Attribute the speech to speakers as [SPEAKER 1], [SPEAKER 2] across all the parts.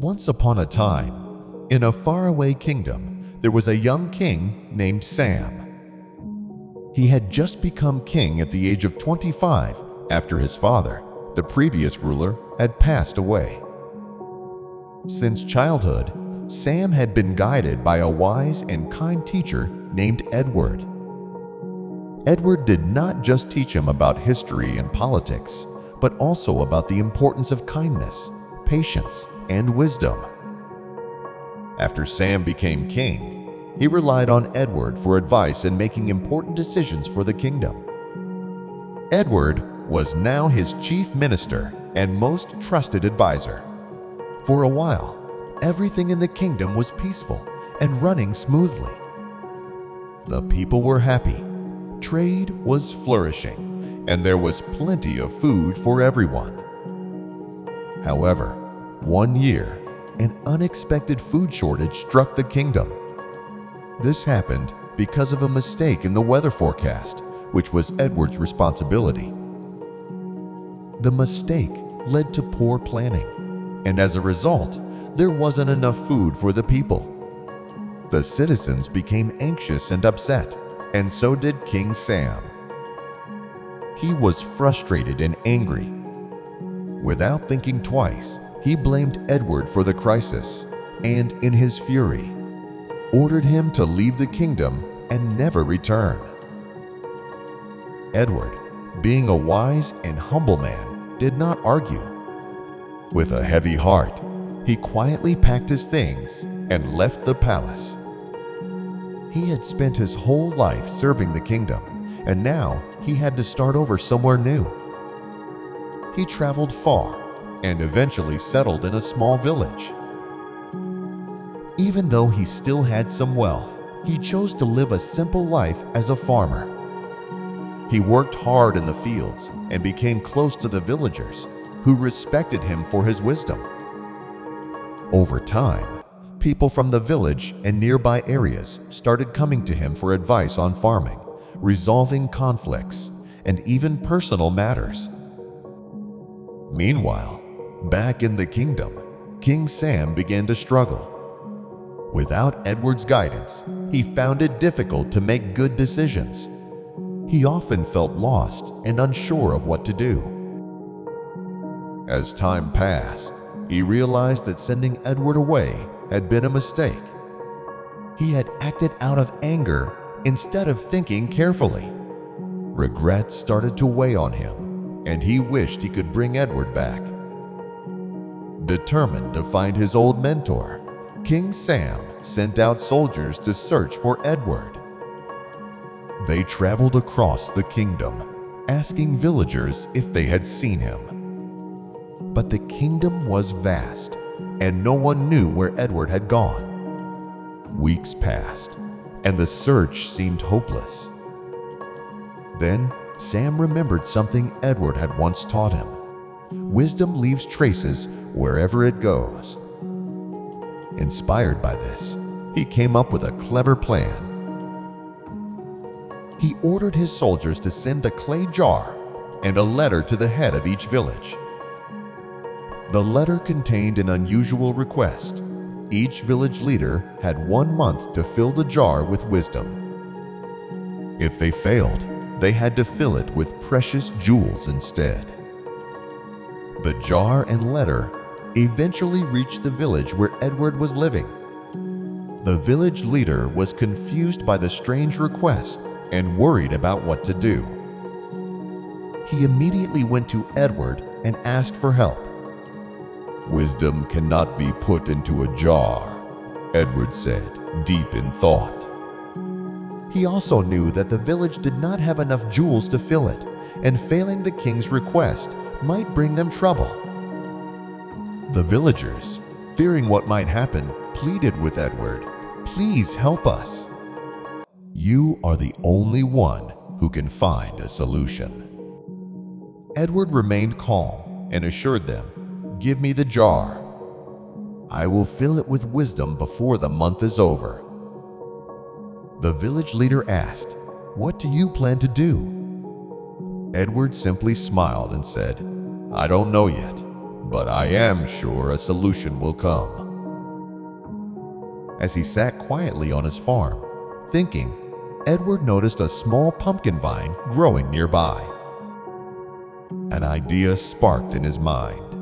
[SPEAKER 1] Once upon a time, in a faraway kingdom, there was a young king named Sam. He had just become king at the age of 25 after his father, the previous ruler, had passed away. Since childhood, Sam had been guided by a wise and kind teacher named Edward. Edward did not just teach him about history and politics, but also about the importance of kindness, patience, and wisdom. After Sam became king, he relied on Edward for advice in making important decisions for the kingdom. Edward was now his chief minister and most trusted advisor. For a while, everything in the kingdom was peaceful and running smoothly. The people were happy, trade was flourishing, and there was plenty of food for everyone. However, one year, an unexpected food shortage struck the kingdom. This happened because of a mistake in the weather forecast, which was Edward's responsibility. The mistake led to poor planning, and as a result, there wasn't enough food for the people. The citizens became anxious and upset, and so did King Sam. He was frustrated and angry. Without thinking twice, he blamed Edward for the crisis, and in his fury, ordered him to leave the kingdom and never return. Edward, being a wise and humble man, did not argue. With a heavy heart, he quietly packed his things and left the palace. He had spent his whole life serving the kingdom, and now he had to start over somewhere new. He traveled far and eventually settled in a small village. Even though he still had some wealth, he chose to live a simple life as a farmer. He worked hard in the fields and became close to the villagers, who respected him for his wisdom. Over time, people from the village and nearby areas started coming to him for advice on farming, resolving conflicts, and even personal matters. Meanwhile, back in the kingdom, King Sam began to struggle. Without Edward's guidance, he found it difficult to make good decisions. He often felt lost and unsure of what to do. As time passed, he realized that sending Edward away had been a mistake. He had acted out of anger instead of thinking carefully. Regret started to weigh on him, and he wished he could bring Edward back. Determined to find his old mentor, King Sam sent out soldiers to search for Edward. They traveled across the kingdom, asking villagers if they had seen him. But the kingdom was vast, and no one knew where Edward had gone. Weeks passed, and the search seemed hopeless. Then Sam remembered something Edward had once taught him. Wisdom leaves traces wherever it goes. Inspired by this, he came up with a clever plan. He ordered his soldiers to send a clay jar and a letter to the head of each village. The letter contained an unusual request. Each village leader had 1 month to fill the jar with wisdom. If they failed, they had to fill it with precious jewels instead. The jar and letter eventually reached the village where Edward was living. The village leader was confused by the strange request and worried about what to do. He immediately went to Edward and asked for help. "Wisdom cannot be put into a jar," Edward said, deep in thought. He also knew that the village did not have enough jewels to fill it, and failing the king's request might bring them trouble. The villagers, fearing what might happen, pleaded with Edward, "Please help us. You are the only one who can find a solution." Edward remained calm and assured them, "Give me the jar. I will fill it with wisdom before the month is over." The village leader asked, "What do you plan to do?" Edward simply smiled and said, "I don't know yet, but I am sure a solution will come." As he sat quietly on his farm, thinking, Edward noticed a small pumpkin vine growing nearby. An idea sparked in his mind.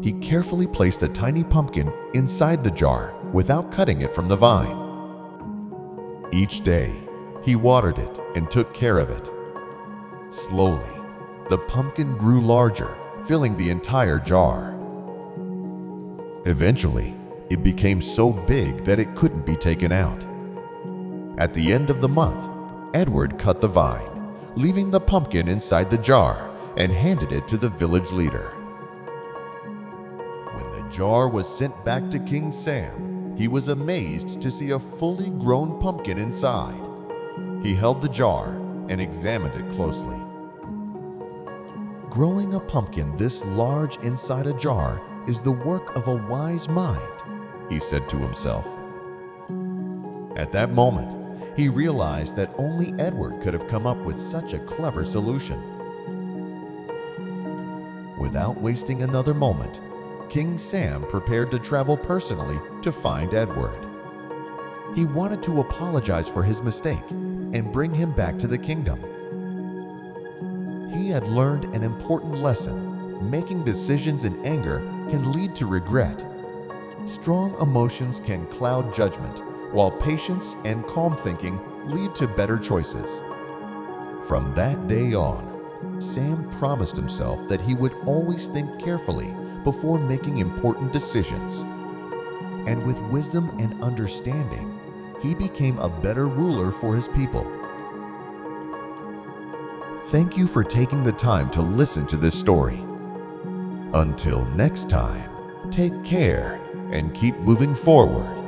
[SPEAKER 1] He carefully placed a tiny pumpkin inside the jar without cutting it from the vine. Each day, he watered it and took care of it. Slowly, the pumpkin grew larger, filling the entire jar. Eventually, it became so big that it couldn't be taken out. At the end of the month, Edward cut the vine, leaving the pumpkin inside the jar, and handed it to the village leader. When the jar was sent back to King Sam, he was amazed to see a fully grown pumpkin inside. He held the jar and examined it closely. Growing a pumpkin this large inside a jar is the work of a wise mind, he said to himself. At that moment, he realized that only Edward could have come up with such a clever solution. Without wasting another moment, King Sam prepared to travel personally to find Edward. He wanted to apologize for his mistake and bring him back to the kingdom. He had learned an important lesson. Making decisions in anger can lead to regret. Strong emotions can cloud judgment, while patience and calm thinking lead to better choices. From that day on, Sam promised himself that he would always think carefully before making important decisions. And with wisdom and understanding, he became a better ruler for his people. Thank you for taking the time to listen to this story. Until next time, take care and keep moving forward.